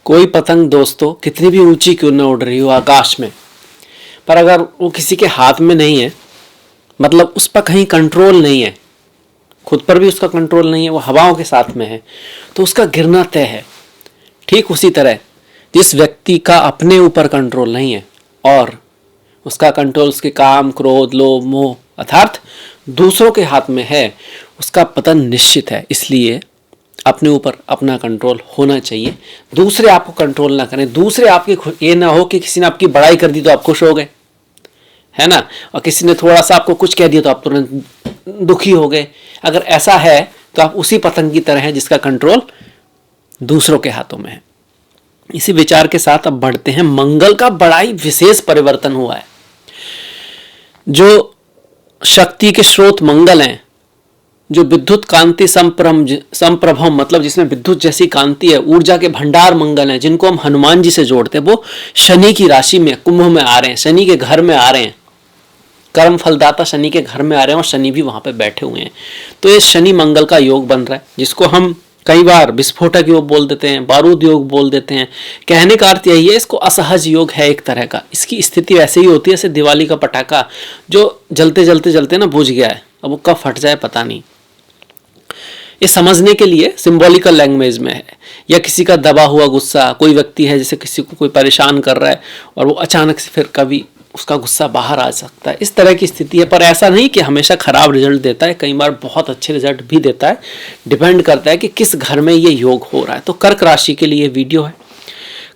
कोई पतंग दोस्तों कितनी भी ऊंची क्यों न उड़ रही हो आकाश में, पर अगर वो किसी के हाथ में नहीं है, मतलब उस पर कहीं कंट्रोल नहीं है, खुद पर भी उसका कंट्रोल नहीं है, वो हवाओं के साथ में है, तो उसका गिरना तय है। ठीक उसी तरह जिस व्यक्ति का अपने ऊपर कंट्रोल नहीं है और उसका कंट्रोल उसके काम, क्रोध, लोभ, मोह अर्थात दूसरों के हाथ में है, उसका पतन निश्चित है। इसलिए अपने ऊपर अपना कंट्रोल होना चाहिए, दूसरे आपको कंट्रोल ना करें। दूसरे आपके, ये ना हो कि किसी ने आपकी बड़ाई कर दी तो आप खुश हो गए, है ना, और किसी ने थोड़ा सा आपको कुछ कह दिया तो आप तुरंत दुखी हो गए। अगर ऐसा है तो आप उसी पतंग की तरह हैं जिसका कंट्रोल दूसरों के हाथों में है। इसी विचार के साथ अब बढ़ते हैं। मंगल का बड़ा ही विशेष परिवर्तन हुआ है। जो शक्ति के स्रोत मंगल हैं, जो विद्युत कांति संप्रभम मतलब जिसमें विद्युत जैसी कांति है, ऊर्जा के भंडार मंगल हैं, जिनको हम हनुमान जी से जोड़ते हैं, वो शनि की राशि में, कुंभ में आ रहे हैं, शनि के घर में आ रहे हैं, कर्म फलदाता शनि के घर में आ रहे हैं और शनि भी वहां पे बैठे हुए हैं। तो ये शनि मंगल का योग बन रहा है, जिसको हम कई बार विस्फोटक योग बोल देते हैं, बारूद योग बोल देते हैं। कहने का अर्थ यही है, इसको असहज योग है एक तरह का। इसकी स्थिति वैसे ही होती है जैसे दिवाली का पटाखा जो जलते जलते जलते ना बुझ गया है, अब वो कब फट जाए पता नहीं। ये समझने के लिए सिंबॉलिकल लैंग्वेज में है। या किसी का दबा हुआ गुस्सा, कोई व्यक्ति है जैसे किसी को कोई परेशान कर रहा है और वो अचानक से फिर कभी उसका गुस्सा बाहर आ सकता है, इस तरह की स्थिति है। पर ऐसा नहीं कि हमेशा खराब रिजल्ट देता है, कई बार बहुत अच्छे रिजल्ट भी देता है। डिपेंड करता है कि किस घर में ये योग हो रहा है। तो कर्क राशि के लिए वीडियो है।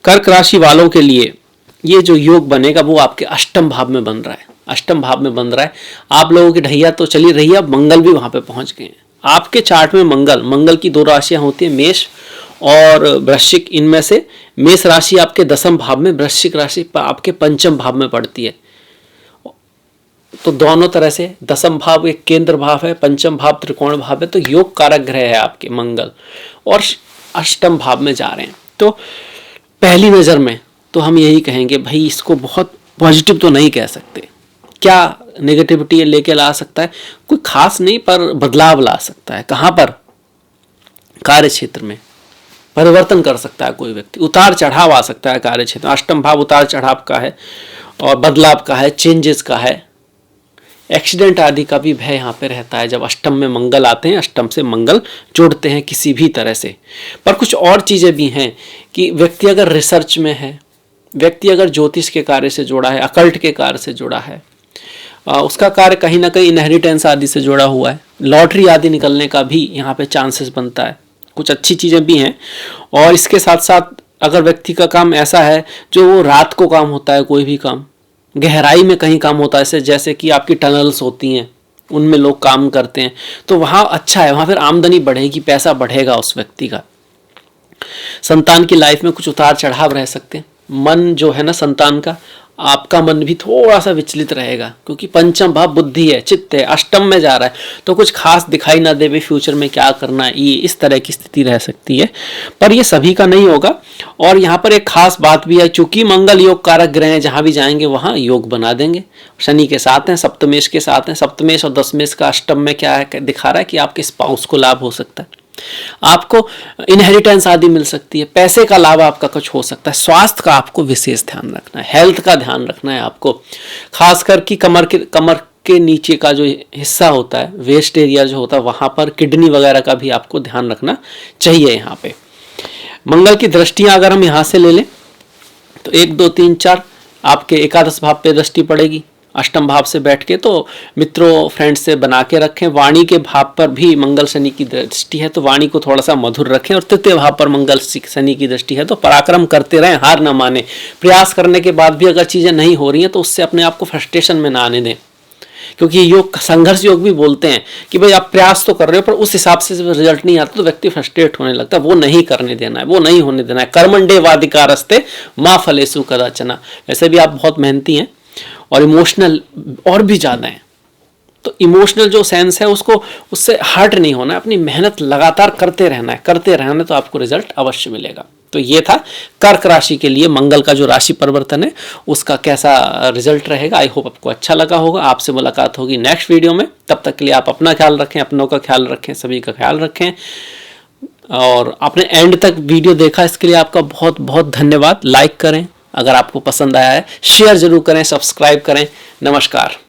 कर्क राशि वालों के लिए ये जो योग बनेगा वो आपके अष्टम भाव में बन रहा है। अष्टम भाव में बन रहा है। आप लोगों की ढैया तो चली रही है, अब मंगल भी वहां पे पहुंच गए हैं। आपके चार्ट में मंगल की दो राशियां होती है, मेष और वृश्चिक। इनमें से मेष राशि आपके दसम भाव में, वृश्चिक राशि आपके पंचम भाव में पड़ती है। तो दोनों तरह से दसम भाव एक केंद्र भाव है, पंचम भाव त्रिकोण भाव है, तो योग कारक ग्रह है आपके मंगल, और अष्टम भाव में जा रहे हैं। तो पहली नजर में तो हम यही कहेंगे भाई इसको बहुत पॉजिटिव तो नहीं कह सकते। क्या नेगेटिविटी लेके ला सकता है? कोई खास नहीं, पर बदलाव ला सकता है। कहां पर? कार्य क्षेत्र में परिवर्तन कर सकता है कोई व्यक्ति, उतार चढ़ाव आ सकता है कार्य क्षेत्र में। अष्टम भाव उतार चढ़ाव का है और बदलाव का है, चेंजेस का है, एक्सीडेंट आदि का भी भय यहाँ पे रहता है जब अष्टम में मंगल आते हैं, अष्टम से मंगल जोड़ते हैं किसी भी तरह से। पर कुछ और चीजें भी हैं कि व्यक्ति अगर रिसर्च में है, व्यक्ति अगर ज्योतिष के कार्य से जुड़ा है, अकल्ट के कार्य से जुड़ा है, उसका कार्य कहीं ना कहीं इनहेरिटेंस आदि से जुड़ा हुआ है, लॉटरी आदि निकलने का भी यहाँ पे चांसेस बनता है। कुछ अच्छी चीजें भी हैं। और इसके साथ साथ अगर व्यक्ति का काम ऐसा है जो वो रात को काम होता है, कोई भी काम गहराई में कहीं काम होता है, जैसे कि आपकी टनल्स होती हैं उनमें लोग काम करते हैं, तो वहाँ अच्छा है, वहाँ फिर आमदनी बढ़ेगी, पैसा बढ़ेगा उस व्यक्ति का। संतान की लाइफ में कुछ उतार चढ़ाव रह सकते हैं। मन जो है ना संतान का, आपका मन भी थोड़ा सा विचलित रहेगा, क्योंकि पंचम भाव बुद्धि है, चित्त है, अष्टम में जा रहा है, तो कुछ खास दिखाई ना देवे फ्यूचर में क्या करना है, ये इस तरह की स्थिति रह सकती है। पर ये सभी का नहीं होगा। और यहाँ पर एक खास बात भी है, चूंकि मंगल योग कारक ग्रह हैं, जहां भी जाएंगे वहां योग बना देंगे। शनि के साथ हैं, सप्तमेश के साथ हैं। सप्तमेश और दशमेश का अष्टम में क्या है, दिखा रहा है कि आपके स्पाउस को लाभ हो सकता है, आपको इनहेरिटेंस आदि मिल सकती है, पैसे का लाभ आपका कुछ हो सकता है। स्वास्थ्य का आपको विशेष ध्यान रखना है, हेल्थ का ध्यान रखना है आपको, खासकर कि कमर के नीचे का जो हिस्सा होता है, वेस्ट एरिया जो होता है, वहां पर किडनी वगैरह का भी आपको ध्यान रखना चाहिए। यहाँ पे मंगल की दृष्टियां अगर हम यहाँ से ले लें तो 1 2 3 4 आपके एकादश भाव पे दृष्टि पड़ेगी, अष्टम भाव से बैठ के। तो मित्रों फ्रेंड्स से बना के रखें। वाणी के भाव पर भी मंगल शनि की दृष्टि है, तो वाणी को थोड़ा सा मधुर रखें। और तृतीय भाव पर मंगल शनि की दृष्टि है, तो पराक्रम करते रहें, हार ना माने। प्रयास करने के बाद भी अगर चीजें नहीं हो रही हैं तो उससे अपने आप को फ्रस्ट्रेशन में ना आने दें, क्योंकि योग संघर्ष योग भी बोलते हैं कि भाई आप प्रयास तो कर रहे हो पर उस हिसाब से रिजल्ट नहीं आता तो व्यक्ति फ्रस्ट्रेट होने लगता है। वो नहीं करने देना है, वो नहीं होने देना है। कर्मण्डे वाधिकारस्ते माँ फलेषु कदाचन। वैसे भी आप बहुत मेहनती हैं और इमोशनल और भी ज़्यादा है, तो इमोशनल जो सेंस है उससे हर्ट नहीं होना है, अपनी मेहनत लगातार करते रहना है, तो आपको रिजल्ट अवश्य मिलेगा। तो ये था कर्क राशि के लिए मंगल का जो राशि परिवर्तन है उसका कैसा रिजल्ट रहेगा। आई होप आपको अच्छा लगा होगा। आपसे मुलाकात होगी नेक्स्ट वीडियो में। तब तक के लिए आप अपना ख्याल रखें, अपनों का ख्याल रखें, सभी का ख्याल रखें। और आपने एंड तक वीडियो देखा, इसके लिए आपका बहुत बहुत धन्यवाद। लाइक करें अगर आपको पसंद आया है, शेयर जरूर करें, सब्सक्राइब करें। नमस्कार।